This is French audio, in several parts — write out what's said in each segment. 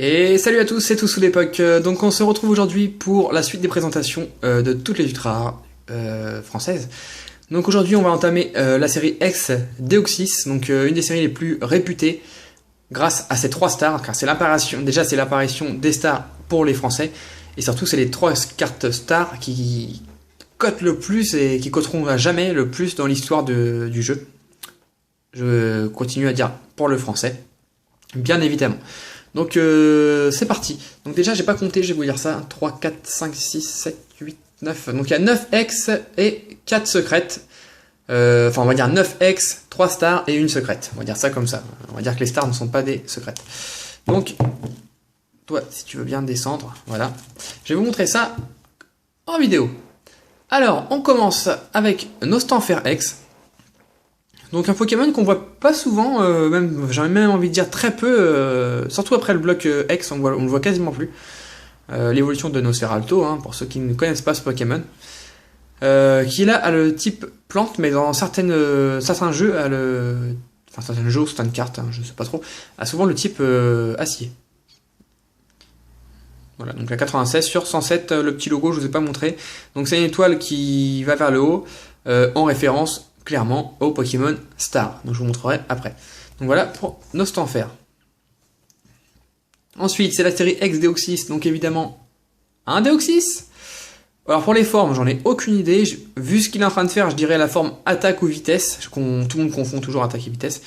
Et salut à tous, c'est Tous sous l'époque. Donc on se retrouve aujourd'hui pour la suite des présentations de toutes les ultra rares françaises. Donc aujourd'hui on va entamer la série X Deoxys, donc une des séries les plus réputées grâce à ces 3 stars, car c'est l'apparition, déjà c'est l'apparition des stars pour les Français, et surtout c'est les 3 cartes stars qui cotent le plus et qui coteront à jamais le plus dans l'histoire du jeu. Je continue à dire pour le français, bien évidemment. Donc c'est parti. Donc déjà j'ai pas compté, je vais vous dire ça. 3, 4, 5, 6, 7, 8, 9. Donc il y a 9 ex et 4 secrètes. Enfin on va dire 9 ex, 3 stars et une secrète. On va dire ça comme ça. On va dire que les stars ne sont pas des secrètes. Donc toi si tu veux bien descendre, voilà. Je vais vous montrer ça en vidéo. Alors on commence avec Nostanfer X. Donc un Pokémon qu'on voit pas souvent, j'ai même envie de dire très peu, surtout après le bloc X, on le voit quasiment plus. L'évolution de Nosferalto, hein, pour ceux qui ne connaissent pas ce Pokémon. Qui là a le type plante, mais dans certains jeux, certains jeux ou certaines cartes, hein, je sais pas trop, a souvent le type acier. Voilà, donc la 96 sur 107, le petit logo je vous ai pas montré. Donc c'est une étoile qui va vers le haut, en référence clairement au Pokémon Star. Donc je vous montrerai après. Donc voilà pour Nostanfer. Ensuite, c'est la série X Deoxys, donc évidemment un Deoxys. Alors pour les formes, j'en ai aucune idée. Vu ce qu'il est en train de faire, je dirais la forme attaque ou vitesse. Tout le monde confond toujours attaque et vitesse.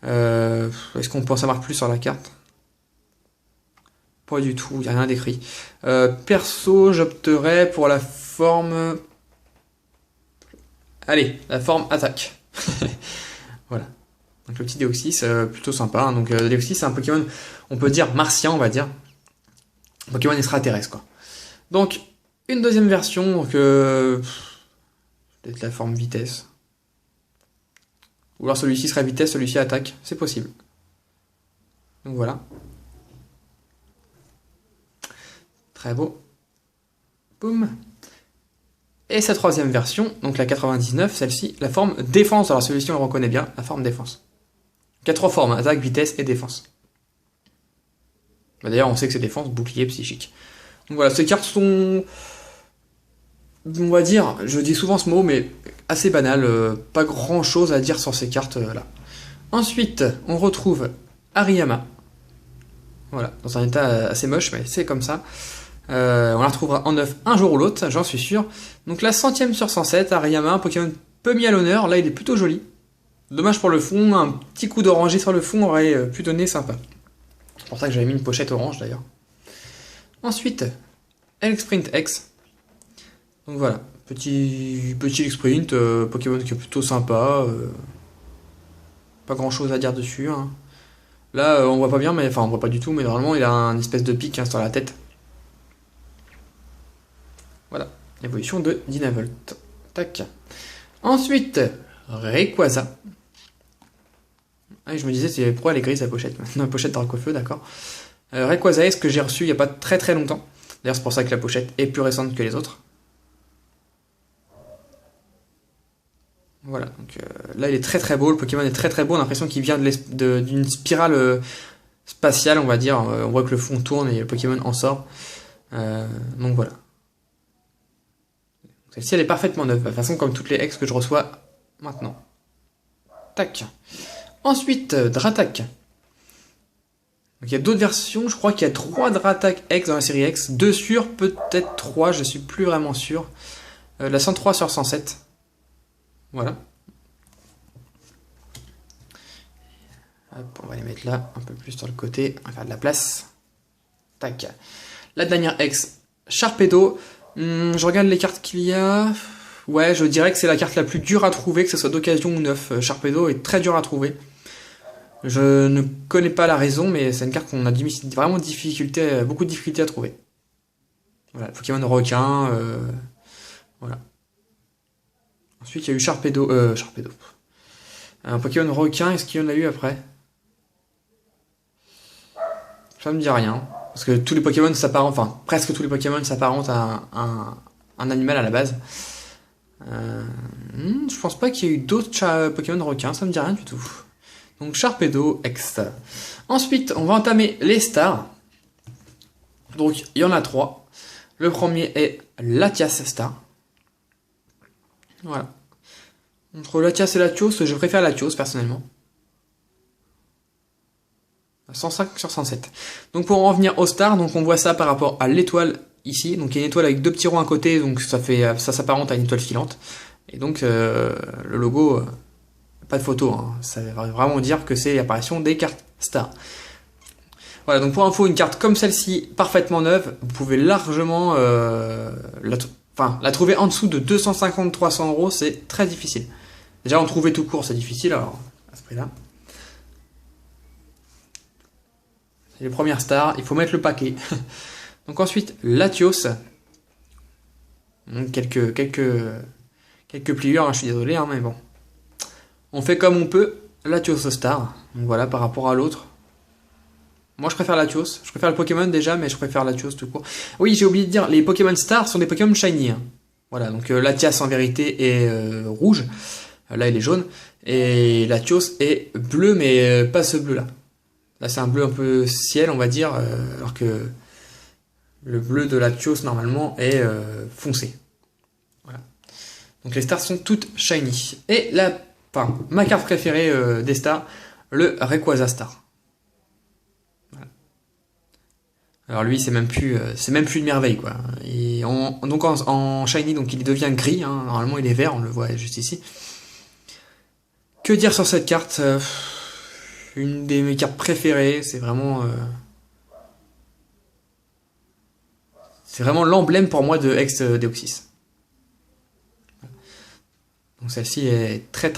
Est-ce qu'on peut en savoir plus sur la carte? Pas du tout, il n'y a rien d'écrit. Perso, j'opterais pour la forme... Allez, la forme attaque. Voilà. Donc le petit Deoxys, plutôt sympa. Hein. Donc Deoxys, c'est un Pokémon, on peut dire martien, on va dire. Pokémon extraterrestre, quoi. Donc, une deuxième version, donc peut-être la forme vitesse. Ou alors celui-ci serait vitesse, celui-ci attaque. C'est possible. Donc voilà. Très beau. Boum. Et sa troisième version, donc la 99, celle-ci, la forme défense. Alors celui-ci on le reconnaît bien, la forme défense. Il y a 3 formes, attaque, vitesse et défense. D'ailleurs on sait que c'est défense, bouclier, psychique. Donc voilà, ces cartes sont, on va dire, je dis souvent ce mot, mais assez banal, pas grand chose à dire sur ces cartes là. Ensuite, on retrouve Hariyama. Voilà, dans un état assez moche, mais c'est comme ça. On la retrouvera en 9 un jour ou l'autre, j'en suis sûr. Donc la 100ème sur 107, Hariyama, un Pokémon peu mis à l'honneur. Là il est plutôt joli. Dommage pour le fond, un petit coup d'oranger sur le fond aurait pu donner sympa. C'est pour ça que j'avais mis une pochette orange d'ailleurs. Ensuite, L-Sprint X. Donc voilà, petit L-Sprint, Pokémon qui est plutôt sympa. Pas grand chose à dire dessus. Hein. Là on voit pas bien, mais enfin on voit pas du tout, mais normalement il a un espèce de pic hein, sur la tête. Voilà, l'évolution de Dynavolt. Tac. Ensuite, Rayquaza. Ah, je me disais, c'est pourquoi elle est grise la pochette? La pochette Dracofeu, d'accord. Rayquaza S que j'ai reçu il n'y a pas très très longtemps. D'ailleurs, c'est pour ça que la pochette est plus récente que les autres. Voilà, donc là il est très très beau, le Pokémon est très très beau, on a l'impression qu'il vient d'une spirale spatiale, on va dire. On voit que le fond tourne et le Pokémon en sort. Donc voilà. Celle-ci elle est parfaitement neuve, de toute façon comme toutes les X que je reçois maintenant. Tac. Ensuite, Dratak. Donc il y a d'autres versions, je crois qu'il y a 3 Dratak X dans la série X, 2 sur, peut-être 3, je suis plus vraiment sûr. La 103 sur 107. Voilà. Hop, on va les mettre là, un peu plus sur le côté, on va faire de la place. Tac. La dernière X, Sharpedo. Je regarde les cartes qu'il y a. Ouais, je dirais que c'est la carte la plus dure à trouver, que ce soit d'occasion ou neuf. Sharpedo est très dur à trouver. Je ne connais pas la raison, mais c'est une carte qu'on a vraiment beaucoup de difficultés à trouver. Voilà, Pokémon requin. Voilà. Ensuite, il y a eu Sharpedo. Un Pokémon requin, est-ce qu'il y en a eu après? Ça me dit rien. Parce que tous les Pokémon s'apparentent, enfin presque tous les Pokémon s'apparentent à un animal à la base. Je pense pas qu'il y ait eu d'autres Pokémon requins, ça me dit rien du tout. Donc Sharpedo X. Ensuite, on va entamer les stars. Donc il y en a 3. Le premier est Latias Star. Voilà. Entre Latias et Latios, je préfère Latios personnellement. 105 sur 107. Donc pour en revenir au stars, donc on voit ça par rapport à l'étoile ici. Donc il y a une étoile avec 2 petits ronds à côté, donc ça s'apparente à une étoile filante. Et donc le logo, pas de photo, hein. Ça veut vraiment dire que c'est l'apparition des cartes stars. Voilà, donc pour info, une carte comme celle-ci, parfaitement neuve, vous pouvez largement la trouver en dessous de 250-300 euros, c'est très difficile. Déjà en trouver tout court, c'est difficile, alors à ce prix-là. C'est les premières stars, il faut mettre le paquet. Donc ensuite, Latios. Donc quelques pliures, hein, je suis désolé, hein, mais bon. On fait comme on peut, Latios Star. Donc voilà, par rapport à l'autre. Moi je préfère Latios, je préfère le Pokémon déjà, mais je préfère Latios tout court. Oui, j'ai oublié de dire, les Pokémon Stars sont des Pokémon Shiny. Hein. Voilà, donc Latias en vérité est rouge, là il est jaune, et Latios est bleu, mais pas ce bleu là. Là c'est un bleu un peu ciel on va dire, alors que le bleu de Latios normalement est foncé. Voilà. Donc les stars sont toutes Shiny. Et ma carte préférée des stars, le Rayquaza Star. Alors lui, c'est même plus une merveille quoi. Et donc en shiny, donc il devient gris. Hein. Normalement, il est vert, on le voit juste ici. Que dire sur cette carte? Une de mes cartes préférées. C'est vraiment l'emblème pour moi de Ex Deoxys. Donc celle-ci est très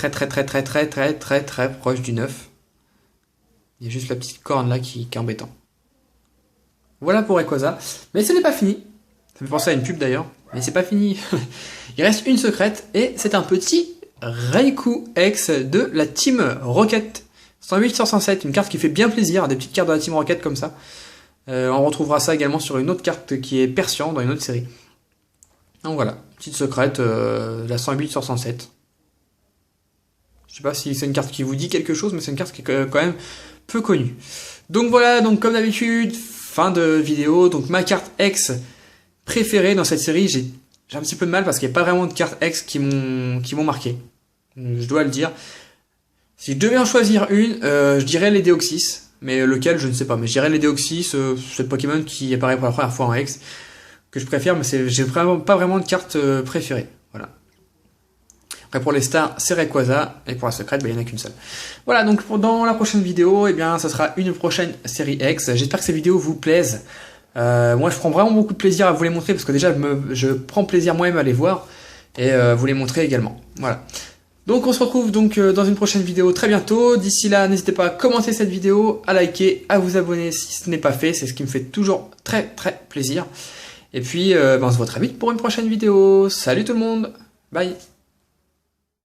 proche du 9. Il y a juste la petite corne là qui est embêtant. Voilà pour Rayquaza. Mais ce n'est pas fini. Ça me fait penser à une pub d'ailleurs. Mais c'est pas fini. Il reste une secrète. Et c'est un petit Raikou X de la Team Rocket. 108 sur 107. Une carte qui fait bien plaisir. Des petites cartes de la Team Rocket comme ça. On retrouvera ça également sur une autre carte qui est Persian dans une autre série. Donc voilà. Petite secrète. La 108 sur 107. Je sais pas si c'est une carte qui vous dit quelque chose. Mais c'est une carte qui est quand même peu connue. Donc voilà. Donc comme d'habitude. Fin de vidéo, donc ma carte X préférée dans cette série, j'ai un petit peu de mal parce qu'il n'y a pas vraiment de cartes X qui m'ont marqué. Je dois le dire. Si je devais en choisir une, je dirais les Deoxys, mais lequel je ne sais pas. Mais je dirais les Deoxys, c'est le Pokémon qui apparaît pour la première fois en X, que je préfère, mais j'ai vraiment pas vraiment de carte préférée. Voilà. Après pour les stars, c'est Rayquaza, et pour la secrète, il n'y en a qu'une seule. Voilà, donc dans la prochaine vidéo, eh bien, ça sera une prochaine série X. J'espère que ces vidéos vous plaisent. Moi, je prends vraiment beaucoup de plaisir à vous les montrer, parce que déjà, je prends plaisir moi-même à les voir, et vous les montrer également. Voilà. Donc on se retrouve donc dans une prochaine vidéo très bientôt. D'ici là, n'hésitez pas à commenter cette vidéo, à liker, à vous abonner si ce n'est pas fait. C'est ce qui me fait toujours très plaisir. Et puis, on se voit très vite pour une prochaine vidéo. Salut tout le monde. Bye.